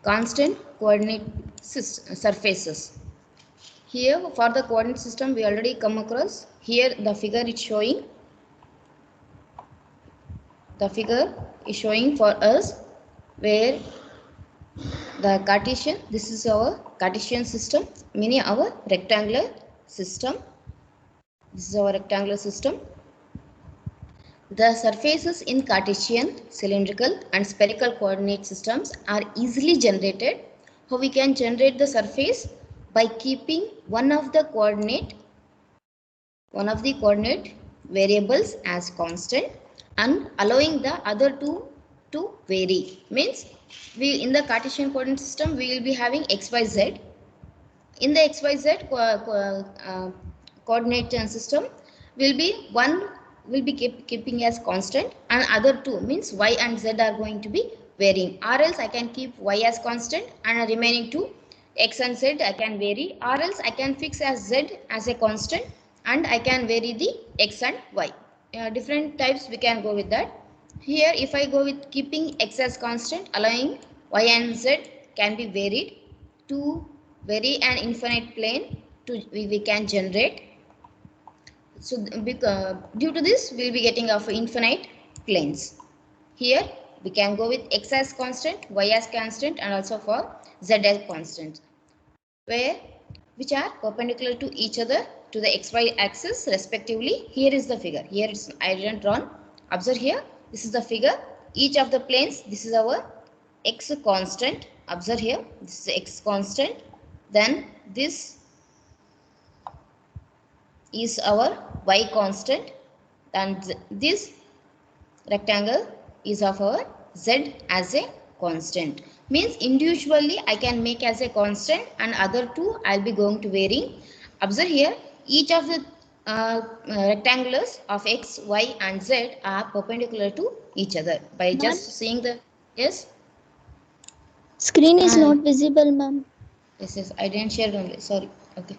constant coordinate surfaces. Here for the coordinate system we already come across. Here the figure is showing. The figure is showing for us where the Cartesian, this is our Cartesian system, meaning our rectangular system. This is our rectangular system. The surfaces in Cartesian, cylindrical and spherical coordinate systems are easily generated. How we can generate the surface? By keeping one of the coordinate variables as constant and allowing the other two to vary. Means we in the Cartesian coordinate system we will be having xyz. In the xyz coordinate system will be one will be keeping as constant and other two means y and z are going to be varying, or else I can keep y as constant and remaining two x and z I can vary, or else I can fix as z as a constant and I can vary the x and y. Different types we can go with that. Here if I go with keeping x as constant, allowing y and z can be varied, to vary an infinite plane we can generate. So due to this we will be getting of infinite planes. Here we can go with x as constant, y as constant and also for z as constant, where which are perpendicular to each other to the xy axis respectively. Here is the figure. Here it's I didn't drawn. Observe here. This is the figure. Each of the planes. This is our x constant. Observe here. This is x constant. Then this is our y constant, and this rectangle is of our z as a constant. Means individually I can make as a constant and other two I'll be going to varying. Observe here, each of the rectangles of x, y and z are perpendicular to each other. By just seeing the, yes? Screen is not visible, ma'am. Yes, I didn't share only, sorry. Okay.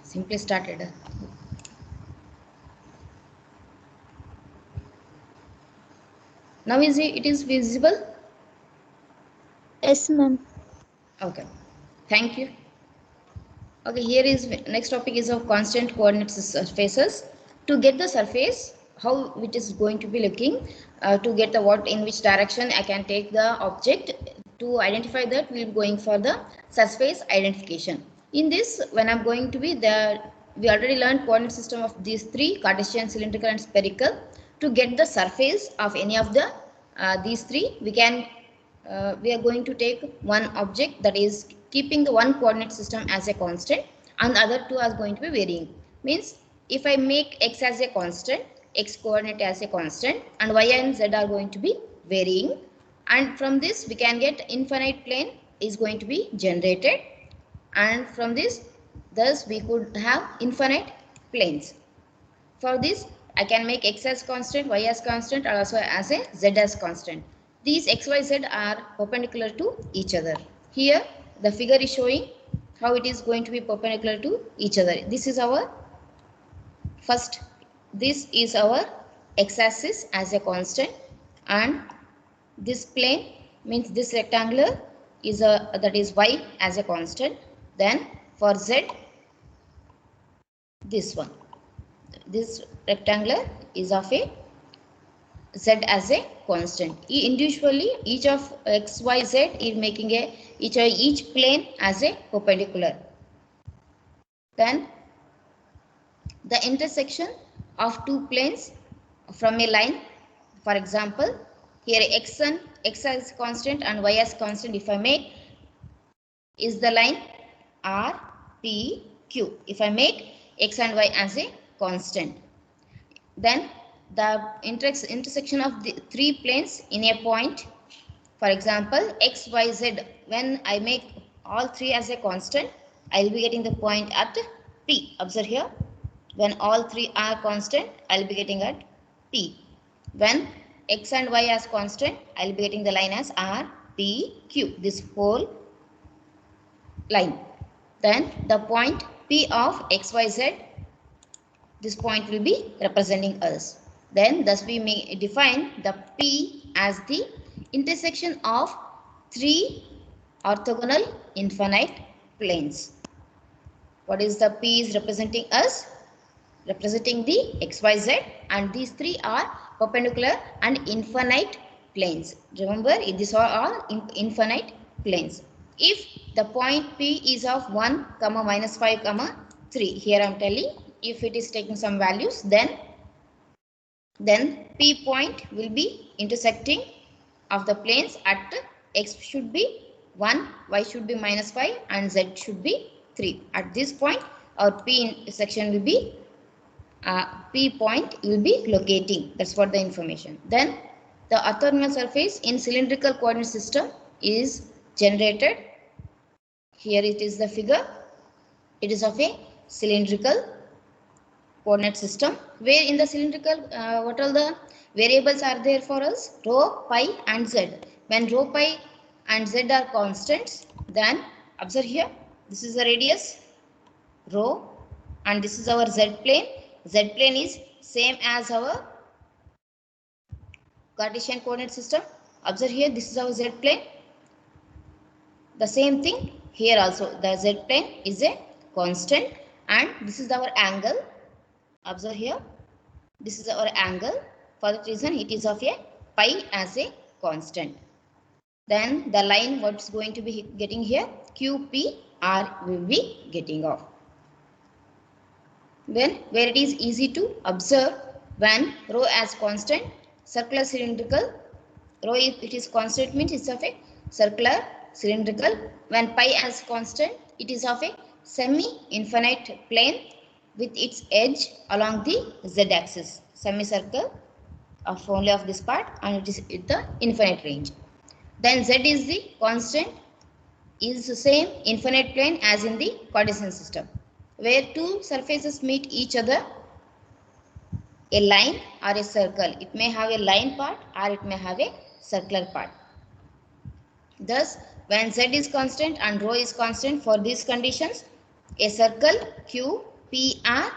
Simply started. Now it is visible? Yes, ma'am. Okay. Thank you. Okay, here is next topic is of constant coordinate surfaces. To get the surface, how it is going to be looking, to get the what in which direction I can take the object. To identify that, we will be going for the surface identification. In this, when I'm going to be the, we already learned coordinate system of these three: Cartesian, cylindrical and spherical. To get the surface of any of the these three, we are going to take one object, that is keeping the one coordinate system as a constant and the other two are going to be varying. Means if I make x as a constant, x coordinate as a constant and y and z are going to be varying, and from this we can get infinite plane is going to be generated, and from this thus we could have infinite planes. For this I can make x as constant, y as constant and also as a z as constant. These x, y, z are perpendicular to each other. Here the figure is showing how it is going to be perpendicular to each other. This is our first, this is our x axis as a constant, and this plane means this rectangular is a, that is y as a constant. Then for z, this one, this rectangular is of a z as a constant. Individually each of x, y, z is making a each plane as a perpendicular. Then the intersection of two planes from a line, for example here x as constant and y as constant, if I make, is the line R P Q. If I make x and y as a constant, then the intersection of the three planes in a point, for example x, y, z, when I make all three as a constant, I will be getting the point at P. Observe here, when all three are constant, I will be getting at P. When x and y as constant, I will be getting the line as R, P, Q, this whole line. Then the point P of x, y, z, this point will be representing us. Then thus we may define the P as the intersection of three orthogonal infinite planes. What is the P is representing us? Representing the XYZ, and these three are perpendicular and infinite planes. Remember, these are all infinite planes. If the point P is of 1, minus 5, 3, here I am telling, if it is taking some values, then P point will be intersecting of the planes at X should be 1, Y should be minus 5, and Z should be 3. At this point, our P intersection will be P point will be locating. That's what the information. Then the orthogonal surface in cylindrical coordinate system is generated. Here it is the figure. It is of a cylindrical coordinate system, where in the cylindrical what all the variables are there for us? Rho, pi and z. When rho, pi and z are constants, then observe here, this is the radius rho, and this is our z plane. Z plane is same as our Cartesian coordinate system. Observe here, this is our z plane. The same thing here also, the z plane is a constant, and this is our angle. Observe here, this is our angle. For that reason, it is of a pi as a constant. Then the line what's going to be getting here, QPR will be getting off. Then where it is easy to observe, when rho as constant, circular cylindrical, rho if it is constant means it's of a circular cylindrical. When pi as constant, it is of a semi-infinite plane with its edge along the z-axis, semicircle of only of this part, and it is in the infinite range. Then z is the constant, is the same infinite plane as in the Cartesian system. Where two surfaces meet each other, a line or a circle, it may have a line part or it may have a circular part. Thus, when z is constant and rho is constant, for these conditions, a circle QPR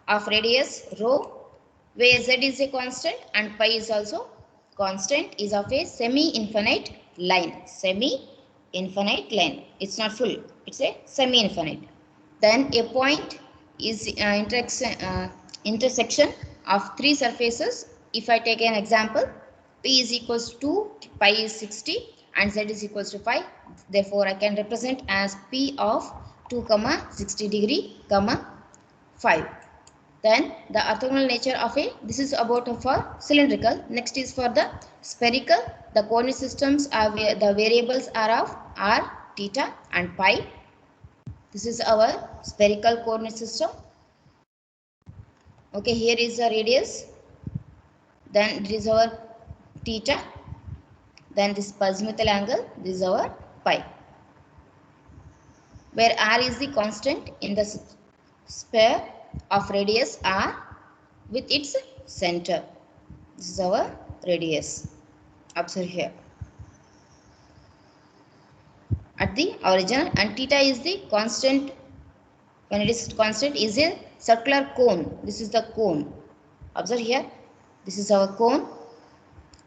of radius rho, where z is a constant and pi is also constant, is of a semi-infinite line. Semi-infinite line. It's not full, it's a semi-infinite. Then a point is intersection of three surfaces. If I take an example, P is equals to 2, pi is 60 and Z is equals to 5. Therefore, I can represent as P of 2, 60 degree, 5. Then the orthogonal nature of a, this is about for cylindrical. Next is for the spherical. The coordinate systems are where the variables are of r, theta and pi. This is our spherical coordinate system. Okay, here is the radius. Then it is our theta. Then this azimuthal angle. This is our pi. Where r is the constant in the sphere of radius r with its center. This is our radius. Observe here. At the origin, and theta is the constant. When it is constant, is a circular cone. This is the cone. Observe here. This is our cone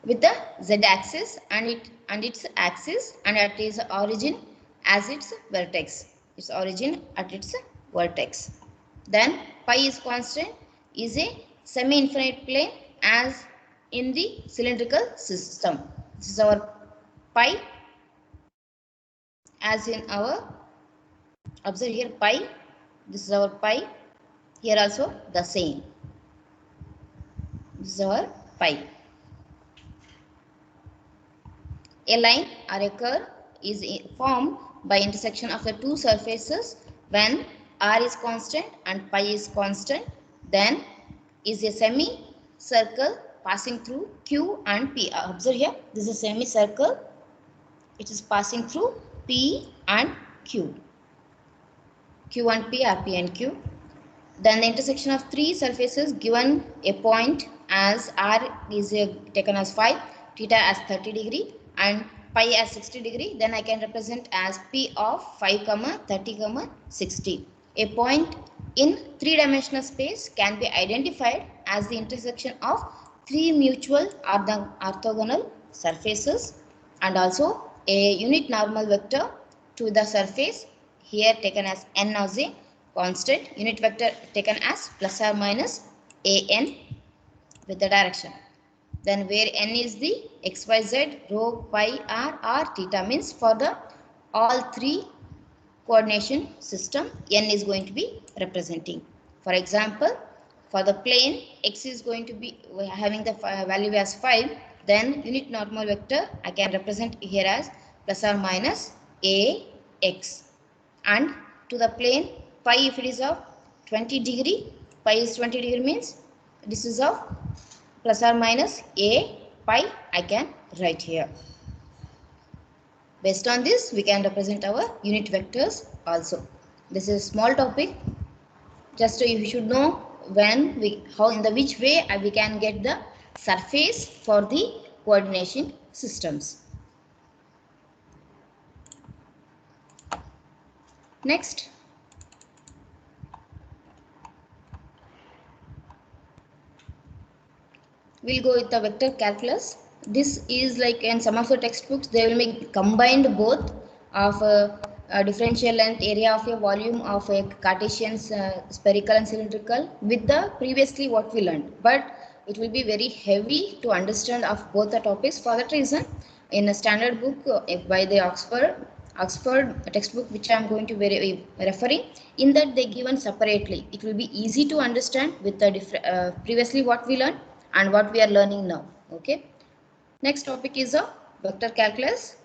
with the z-axis and its axis, and at its origin as its vertex. Its origin at its vertex. Then pi is constant, is a semi-infinite plane as in the cylindrical system. This is our pi. As in our, observe here pi, this is our pi, here also the same. This is our pi. A line or a curve is formed by intersection of the two surfaces when r is constant and pi is constant. Then is a semi-circle passing through Q and P. Observe here, this is a semi-circle. It is passing through P and Q. Q and P are P and Q. Then the intersection of three surfaces given a point as r is taken as 5, theta as 30 degree and pi as 60 degree. Then I can represent as P of 5, 30, 60. A point in three-dimensional space can be identified as the intersection of three mutual orthogonal surfaces and also a unit normal vector to the surface, here taken as n as a constant, unit vector taken as plus or minus an with the direction. Then where n is the xyz, rho, pi, r, or theta, means for the all three coordination system n is going to be representing. For example, for the plane x is going to be having the value as 5, then unit normal vector I can represent here as plus or minus a x. And to the plane pi, if it is of 20 degree, pi is 20 degree means this is of plus or minus a pi I can write here. Based on this, we can represent our unit vectors also. This is a small topic. Just you should know how in the which way we can get the surface for the coordination systems. Next, we'll go with the vector calculus. This is like in some of the textbooks they will make combined both of differential length, area of a volume of a Cartesian spherical and cylindrical with the previously what we learned, but it will be very heavy to understand of both the topics. For that reason, in a standard book by the Oxford textbook, which I am going to be referring, in that they given separately, it will be easy to understand with the previously what we learned and what we are learning now. Okay. Next topic is a vector calculus,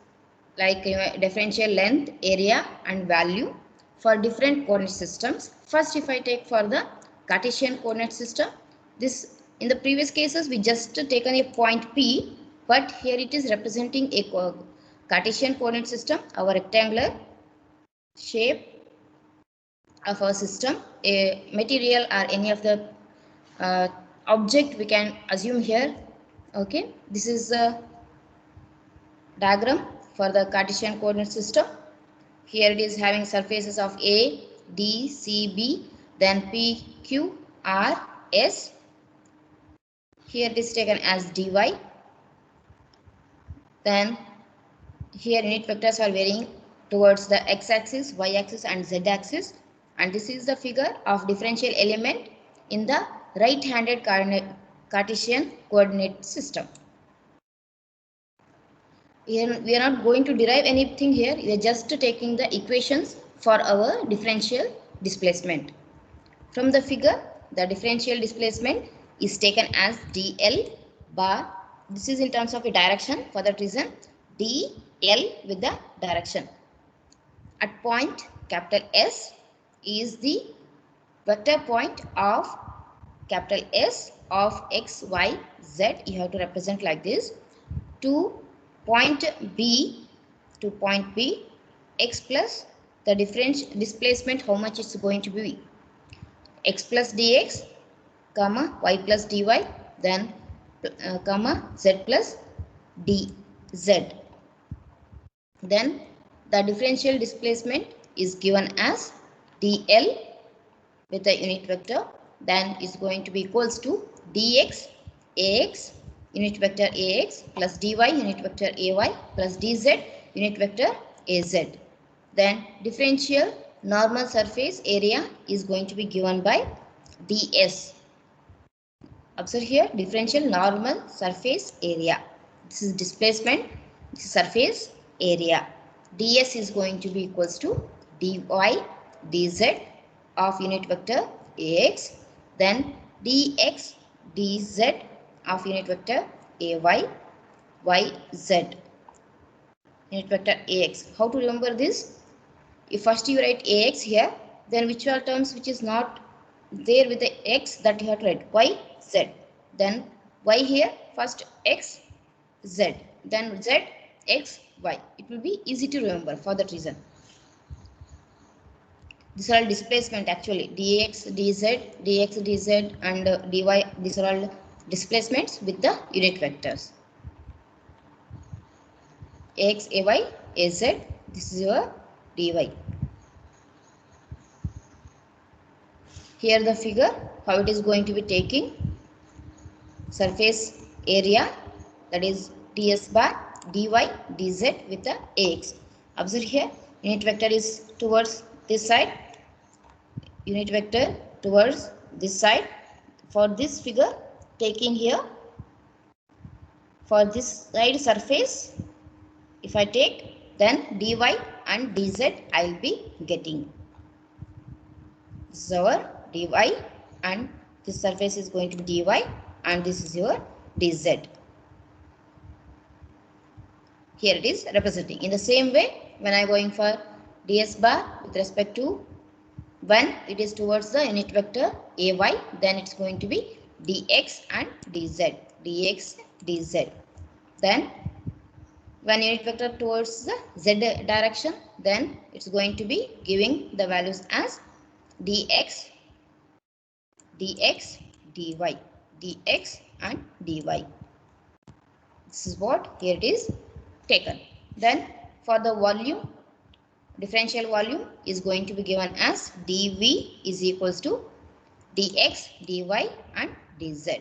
like differential length, area and value for different coordinate systems. First, if I take for the Cartesian coordinate system, this in the previous cases we just taken a point P, but here it is representing a Cartesian coordinate system, our rectangular shape of our system, a material or any of the object we can assume here. Okay, this is a diagram for the Cartesian coordinate system. Here it is having surfaces of A, D, C, B, then P, Q, R, S. Here it is taken as dy. Then here unit vectors are varying towards the x-axis, y-axis and z-axis. And this is the figure of differential element in the right-handed Cartesian coordinate system. Here we are not going to derive anything here. We are just taking the equations for our differential displacement. From the figure, the differential displacement is taken as dl bar. This is in terms of a direction. For that reason, dl with the direction. At point capital S is the vector point of capital S of x, y, z. You have to represent like this. To point B, x plus the differential displacement, how much it's going to be, x plus dx, comma y plus dy, then comma z plus dz. Then the differential displacement is given as dl with the unit vector, then is going to be equals to dx ax unit vector ax plus dy unit vector ay plus dz unit vector az. Then differential normal surface area is going to be given by ds. Observe here, differential normal surface area. This is displacement, this is surface area. ds is going to be equals to dy dz of unit vector ax, then dx dz of unit vector ay yz unit vector ax. How to remember this? If first you write ax here, then which are terms which is not there with the x, that you have to write y z, then y here, first x z, then z x y. It will be easy to remember. For that reason, these are all displacement actually, dx dz dx dz and dy, these are all displacements with the unit vectors ax ay az. This is your dy. Here the figure, how it is going to be taking. surface area, that is ds bar dy dz with the ax. Observe here, unit vector is towards this side, unit vector towards this side. For this figure taking here, for this side surface, if I take, then dy and dz I will be getting. This is our dy, and this surface is going to be dy, and this is your dz. Here it is representing. In the same way, when I am going for ds bar with respect to, when it is towards the unit vector ay, then it's going to be dx and dz, dx dz. Then when unit vector towards the z direction, then it's going to be giving the values as dx, dx, dy, dx and dy. This is what here it is taken. Then for the volume, differential volume is going to be given as dv is equals to dx, dy and dz.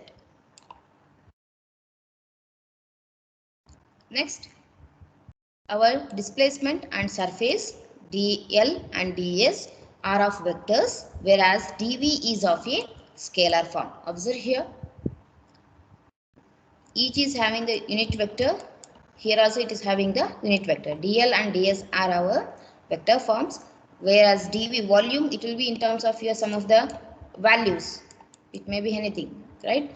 Next, our displacement and surface dl and ds are of vectors, whereas dv is of a scalar form. Observe here, each is having the unit vector. Here also it is having the unit vector. dl and ds are our vector forms, whereas dv volume, it will be in terms of your some of the values. It may be anything, right?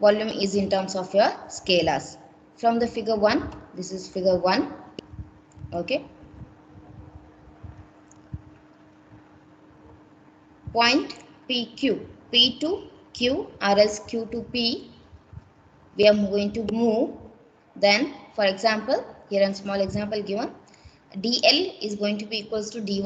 Volume is in terms of your scalars. From the figure 1, this is figure 1, okay. Point PQ, P to Q or else Q to P, we are going to move. Then for example, here a small example given, dl is going to be equals to dy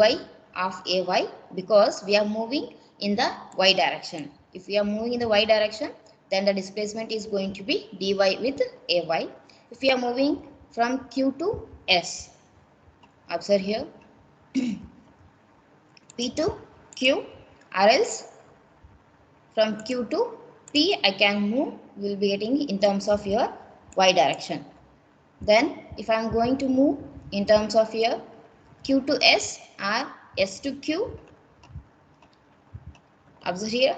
of ay, because we are moving in the y direction. If we are moving in the y direction, then the displacement is going to be dy with ay. If we are moving from q to s, observe here, p to q or else from q to p I can move, will be getting in terms of your y direction. Then if I am going to move in terms of your q to s or s to q, observe here,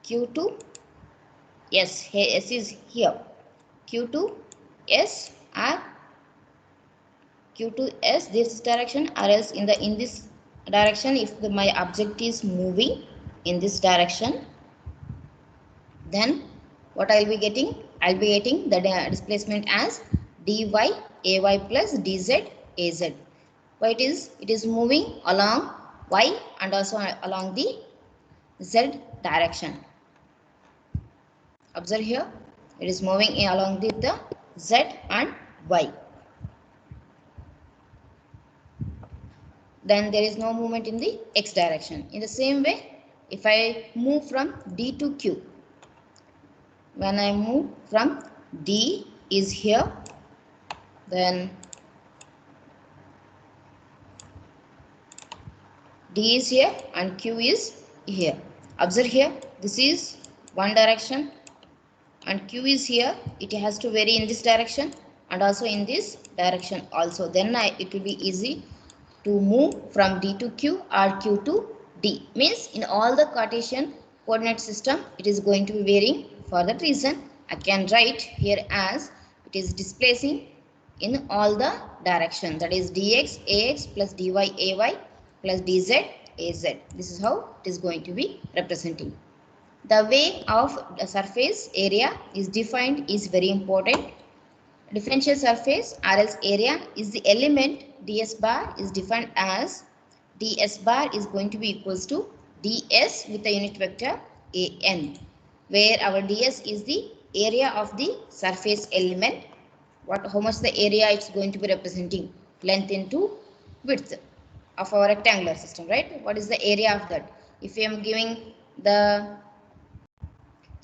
q to s, here s is here, q to s or q to s this direction, or else in this direction, if my object is moving in this direction, then what I will be getting? I will be getting the displacement as dy ay plus dz az. Why it is? It is moving along y and also along the z direction. Observe here, it is moving along the z and y. Then there is no movement in the x direction. In the same way, if I move from d to q, when I move from d is here, then d is here and q is here. Observe here, this is one direction and q is here. It has to vary in this direction and also in this direction also. Then it will be easy to move from d to q or q to d. Means in all the Cartesian coordinate system, it is going to be varying. For that reason, I can write here as it is displacing in all the direction, that is dx ax plus dy ay plus dz az. This is how it is going to be representing. The way of the surface area is defined is very important. Differential surface or else area is the element ds bar is defined as ds bar is going to be equals to ds with the unit vector an, where our ds is the area of the surface element. How much the area it's going to be representing? Length into width of our rectangular system, right? What is the area of that? If I am giving the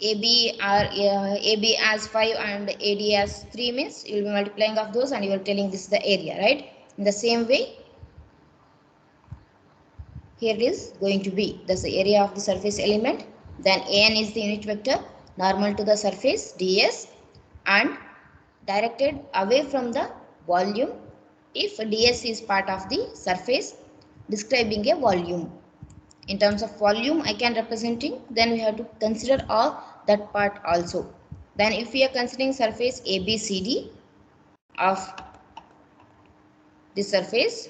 AB or AB as 5 and AD as 3, means you will be multiplying of those and you are telling this is the area, right? In the same way, here it is going to be, that's the area of the surface element. Then AN is the unit vector normal to the surface ds and directed away from the volume if ds is part of the surface describing a volume. In terms of volume I can representing, then we have to consider all that part also. Then if we are considering surface ABCD of the surface,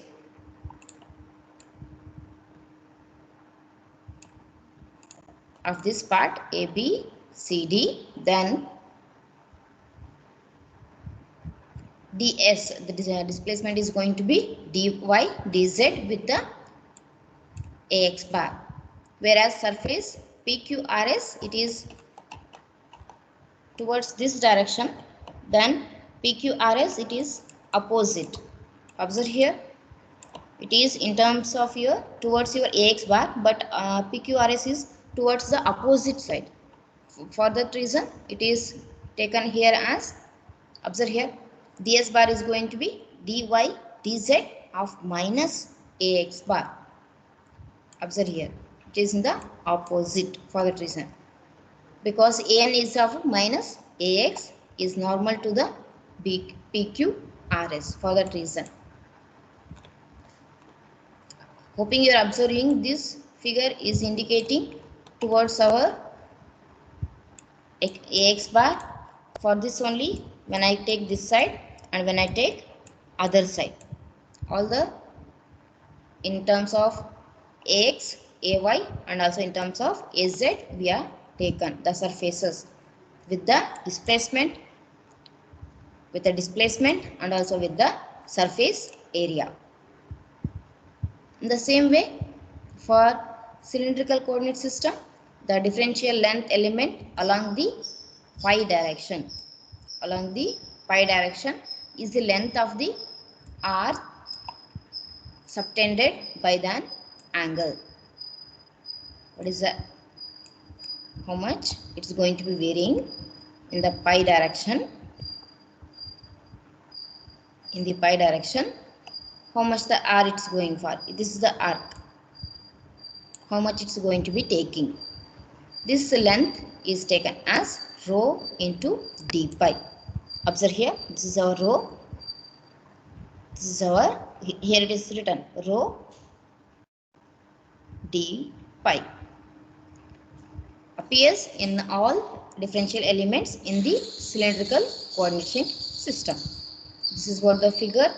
of this part ABCD, then ds, the displacement is going to be dy dz with the ax bar, whereas surface PQRS it is towards this direction, then PQRS it is opposite. Observe here, it is in terms of your towards your ax bar, but PQRS is towards the opposite side. For that reason it is taken here as, observe here, ds bar is going to be dy dz of minus ax bar. Observe here, it is in the opposite for that reason, because an is of minus ax is normal to the PQRS for that reason. Hoping you are observing this figure is indicating towards our ax bar. For this only, when I take this side and when I take other side, all the in terms of ax, ay and also in terms of az we are taken the surfaces with the displacement, and also with the surface area. In the same way, for cylindrical coordinate system, the differential length element along the phi direction, is the length of the arc subtended by the angle. What is that? How much? It's going to be varying in the pi direction. In the pi direction, how much the r it's going for? This is the arc. How much it's going to be taking? This length is taken as rho into d pi. Observe here, this is our rho. This is our, here it is written rho d pi. Appears in all differential elements in the cylindrical coordination system. This is what the figure.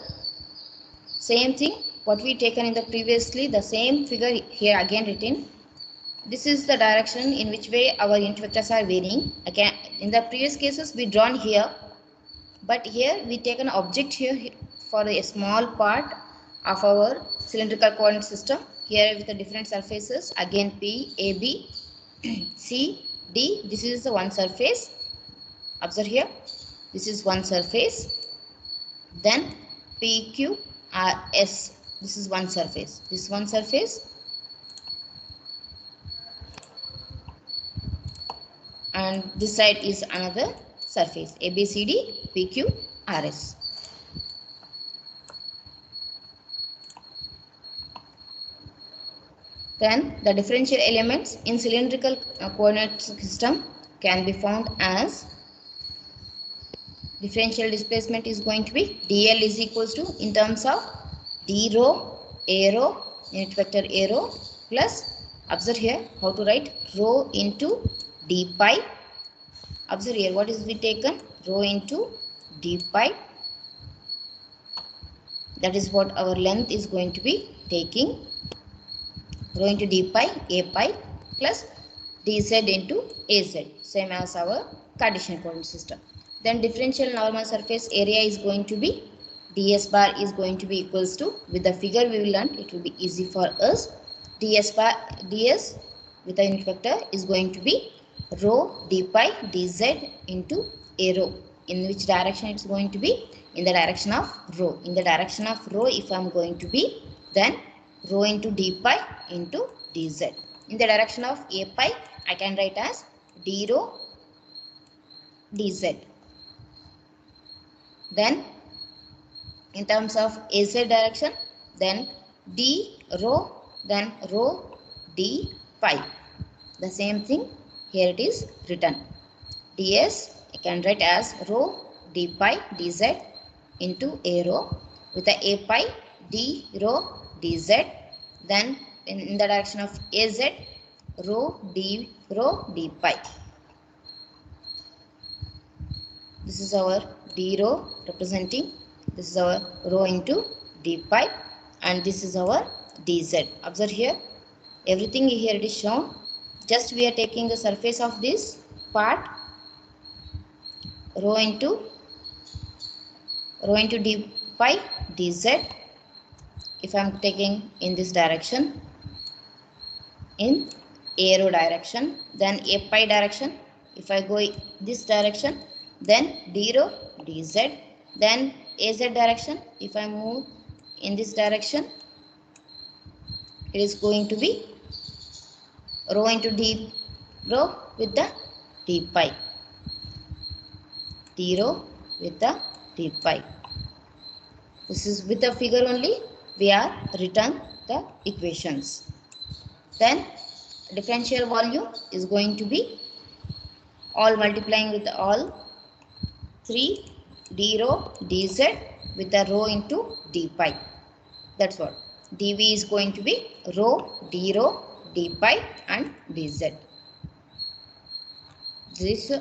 Same thing what we taken in the previously, the same figure here again written. This is the direction in which way our unit vectors are varying. Again, in the previous cases we drawn here, but here we take an object here for a small part of our cylindrical coordinate system. Here with the different surfaces, again P, A, B, C, D. This is the one surface. Observe here, this is one surface. Then P, Q, R, S. This is one surface. This one surface. And this side is another surface. A, B, C, D, P, Q, R, S. Then the differential elements in cylindrical coordinate system can be found as differential displacement is going to be dl is equals to, in terms of d rho a rho, unit vector a rho, plus, observe here how to write, rho into d pi. Observe here what is we taken, rho into d pi. That is what our length is going to be taking. Rho into d pi, a pi, plus dz into az, same as our Cartesian coordinate system. Then differential normal surface area is going to be, ds bar is going to be equals to, with the figure we will learn, it will be easy for us. ds with the unit vector is going to be rho d pi dz into a rho. In which direction it's going to be? In the direction of rho. In the direction of rho, if I am going to be, then rho into d pi into dz. In the direction of a pi, I can write as d rho dz. Then in terms of az direction, then d rho, then rho d pi. The same thing here it is written. ds I can write as rho d pi dz into a rho with a pi d rho dz. Then in the direction of az, rho d pi. This is our d rho representing. This is our rho into d pi, and this is our dz. Observe here, everything here it is shown. Just we are taking the surface of this part, rho into d pi dz. If I am taking in this direction, in arrow direction, then a pi direction. If I go this direction, then d rho dz. Then az direction, if I move in this direction, it is going to be rho into d rho with the d pi, d rho with the d pi. This is with the figure only we are written the equations. Then differential volume is going to be all multiplying with all 3 d rho dz with the rho into d pi. That's what. dv is going to be rho d pi and dz. These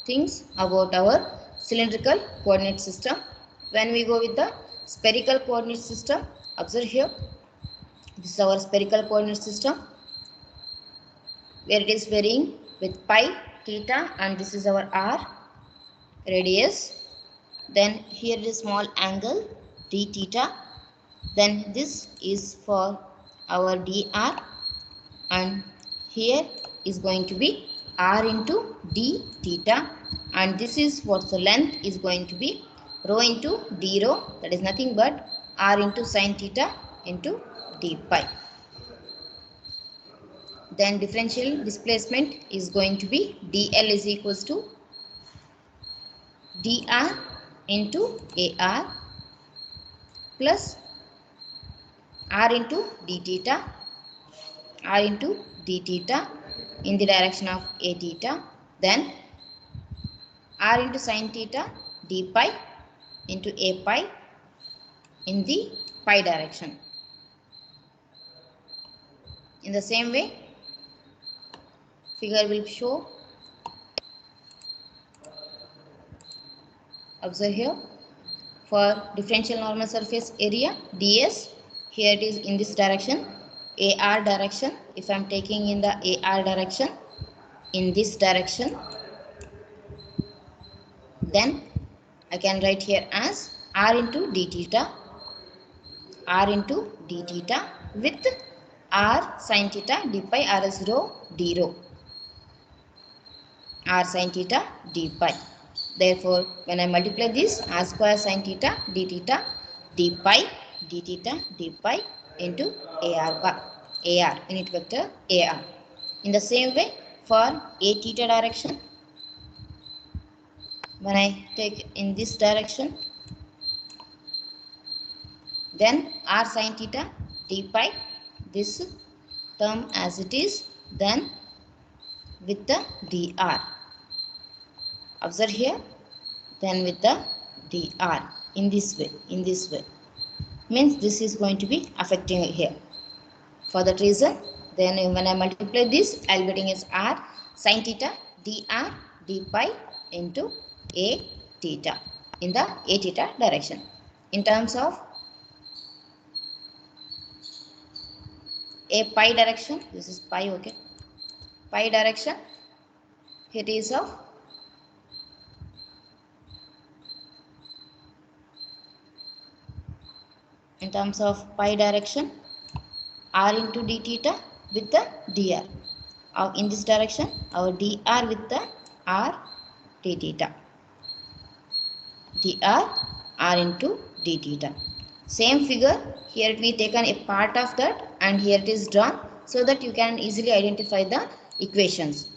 things about our cylindrical coordinate system. When we go with the spherical coordinate system, observe here, this is our spherical coordinate system, where it is varying with pi, theta, and this is our r radius. Then here is small angle d theta. Then this is for our dr, and here is going to be r into d theta, and this is what the length is going to be rho into d rho, that is nothing but r into sin theta into d pi. Then differential displacement is going to be dl is equals to dr into ar plus r into d theta, r into d theta in the direction of a theta, then r into sin theta d pi into a pi in the pi direction. In the same way, figure will show. Observe here, for differential normal surface area ds, here it is in this direction, ar direction. If I am taking in the ar direction, in this direction, then I can write here as r into d theta, r into d theta with r sin theta d pi, r is rho d rho, r sin theta d pi. Therefore, when I multiply this, r square sin theta d pi d theta d pi into ar unit vector ar. In the same way, for a theta direction, when I take in this direction, then r sin theta d pi, this term as it is, then with the dr. Observe here, then with the dr in this way, means this is going to be affecting here. For that reason, then when I multiply this, I will getting is r sin theta dr d pi into a theta in the a theta direction. In terms of a pi direction, this is pi, okay, pi direction, it is of in terms of pi direction, r into d theta with the dr. In this direction, our dr with the r d theta, dr r into d theta. Same figure, here we taken a part of that and here it is drawn, so that you can easily identify the equations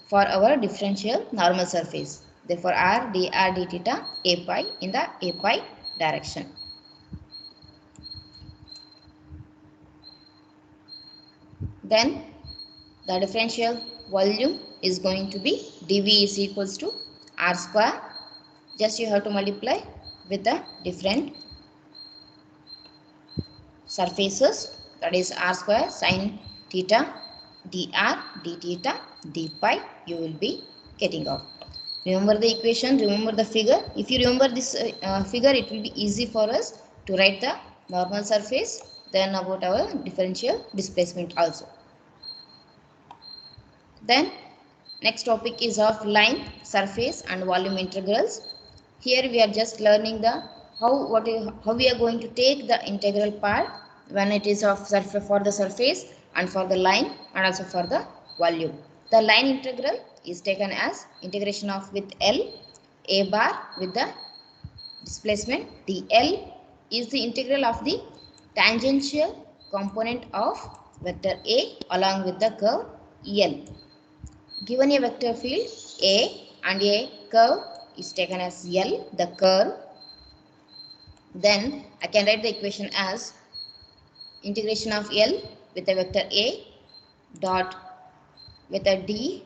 for our differential normal surface. Therefore, r dr d theta a pi in the a pi direction. Then the differential volume is going to be dV is equals to r square. Just you have to multiply with the different surfaces, that is r square sine theta dr d theta d phi you will be getting out. Remember the equation, remember the figure. If you remember this figure, it will be easy for us to write the normal surface, then about our differential displacement also. Then next topic is of line, surface and volume integrals. Here we are just learning the how we are going to take the integral part when it is of surface, for the surface and for the line and also for the volume. The line integral is taken as integration of with L a bar with the displacement dl is the integral of the tangential component of vector A along with the curve L. Given a vector field A and a curve is taken as L, the curve, then I can write the equation as integration of L with a vector A dot with a D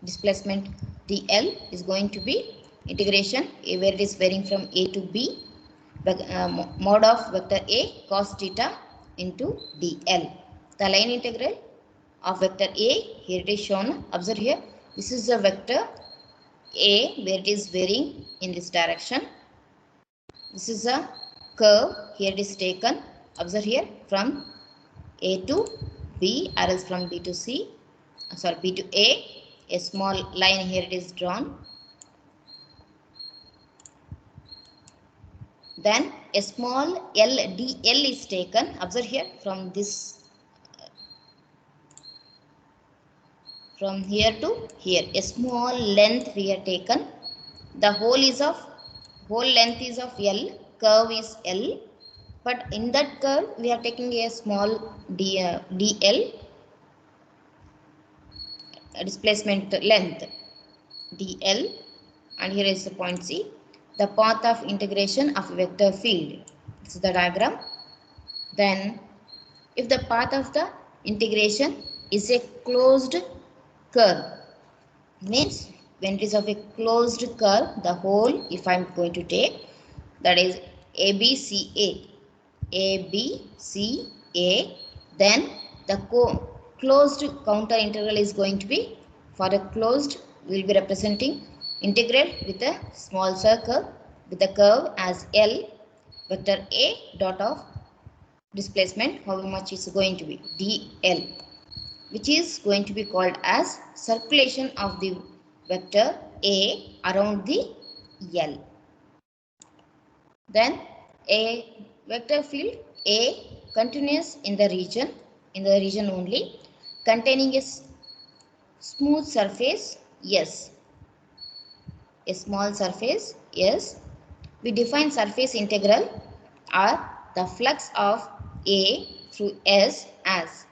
displacement dl is going to be integration where it is varying from A to B, mod of vector A cos theta into dl. The line integral of vector A, here it is shown, observe here, this is the vector A where it is varying in this direction. This is a curve, here it is taken, observe here, from A to B or else from B to C, sorry, B to A small line here it is drawn. Then a small LDL is taken, observe here, from this, from here to here, a small length we have taken. The whole length is of L, curve is L, but in that curve we are taking a small dl, displacement length dl, and here is the point C, the path of integration of vector field. This is the diagram. Then if the path of the integration is a closed curve, means when it is of a closed curve, the whole, if I am going to take, that is ABCA, then the closed counter integral is going to be, for a closed we will be representing integral with a small circle with the curve as L, vector A dot of displacement, how much is going to be dl, which is going to be called as circulation of the vector A around the L. Then a vector field A continuous in the region only, containing a smooth surface S, a small surface S. We define surface integral or the flux of A through S as,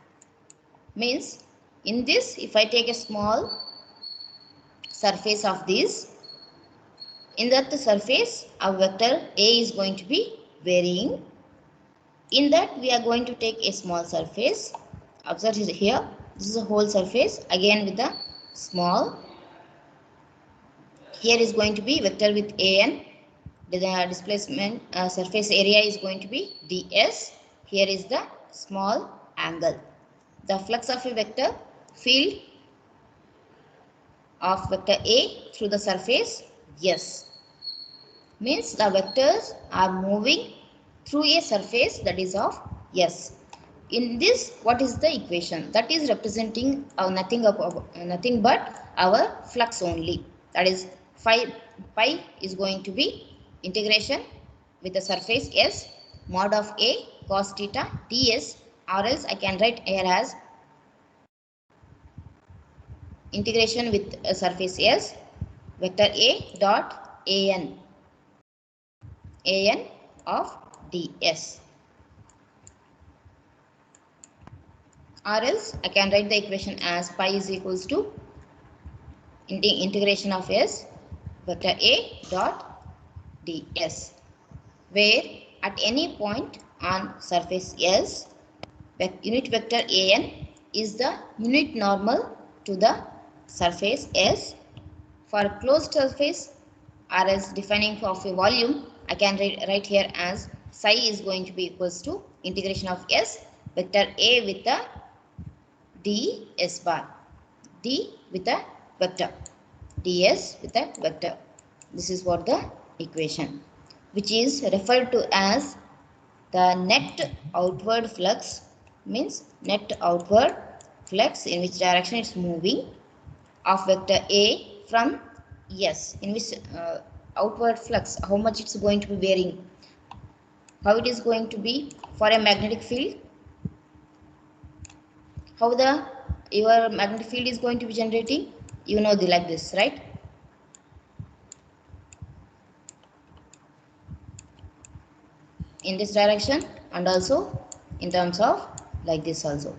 means in this, if I take a small surface of this, in that surface our vector A is going to be varying. In that we are going to take a small surface, observe here, this is a whole surface, again with the small, here is going to be vector with AN, the displacement surface area is going to be ds, here is the small angle. The flux of a vector field of vector A through the surface S, means the vectors are moving through a surface that is of S. In this, what is the equation? That is representing nothing but our flux only. That is phi is going to be integration with the surface S, mod of A cos theta ds, or else I can write here as integration with a surface S, vector A dot an of ds, or else I can write the equation as pi is equals to integration of S, vector A dot ds, where at any point on surface S, unit vector an is the unit normal to the surface S. For closed surface or as defining of a volume, I can write here as psi is going to be equals to integration of S vector A with the ds bar, d with a vector, ds with a vector. This is what the equation, which is referred to as the net outward flux, means net outward flux in which direction it's moving of vector A from S, in which outward flux, how much it's going to be varying, how it is going to be for a magnetic field, how the your magnetic field is going to be generating, you know, the like this, right? In this direction and also in terms of like this also.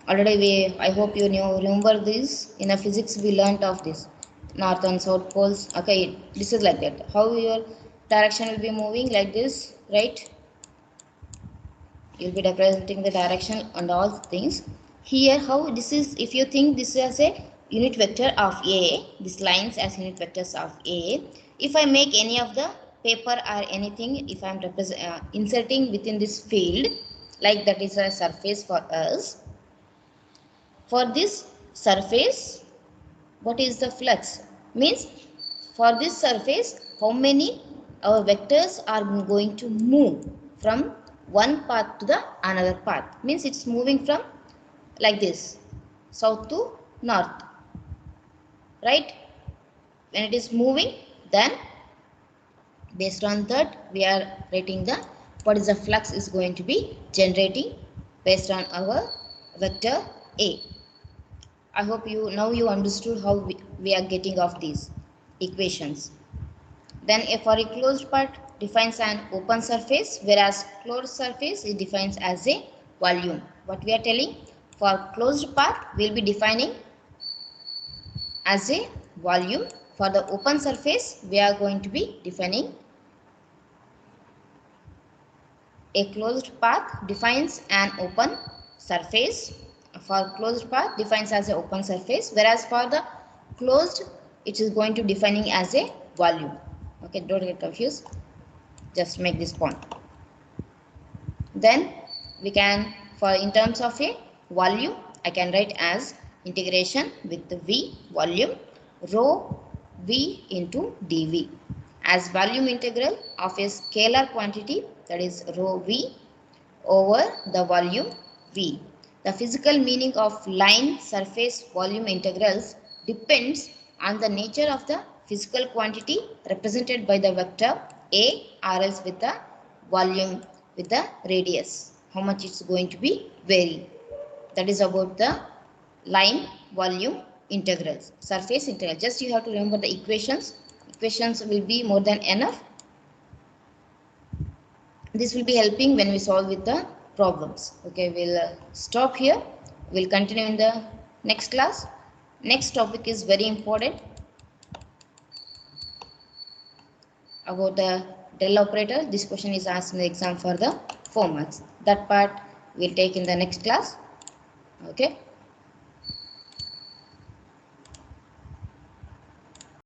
Already I hope you remember this. In the physics we learnt of this, north and south poles. Okay, this is like that, how your direction will be moving like this, right? You'll be representing the direction and all things. Here how this is, if you think this is as a unit vector of A, this lines as unit vectors of A. If I make any of the paper or anything, if I am inserting within this field, like that is a surface for us. For this surface, what is the flux? Means for this surface, how many our vectors are going to move from one path to the another path. Means it's moving from like this, south to north, right? When it is moving, then based on that we are writing the what is the flux is going to be generating based on our vector A. I hope you understood how we are getting of these equations. Then for a closed part defines an open surface, whereas closed surface it defines as a volume. What we are telling, for closed part we will be defining as a volume. For the open surface we are going to be defining a closed path defines an open surface. For closed path defines as an open surface, whereas for the closed it is going to defining as a volume. Okay, don't get confused, just make this point. Then we can, for in terms of a volume, I can write as integration with the V volume rho V into dV as volume integral of a scalar quantity, that is rho V over the volume V. The physical meaning of line surface volume integrals depends on the nature of the physical quantity represented by the vector A or else with the volume with the radius, how much it's going to be vary. That is about the line volume integrals, surface integral. Just you have to remember the equations. Equations will be more than enough. This will be helping when we solve with the problems. Okay, we'll stop here. We'll continue in the next class. Next topic is very important, about the del operator. This question is asked in the exam for the 4 marks. That part we'll take in the next class. Okay.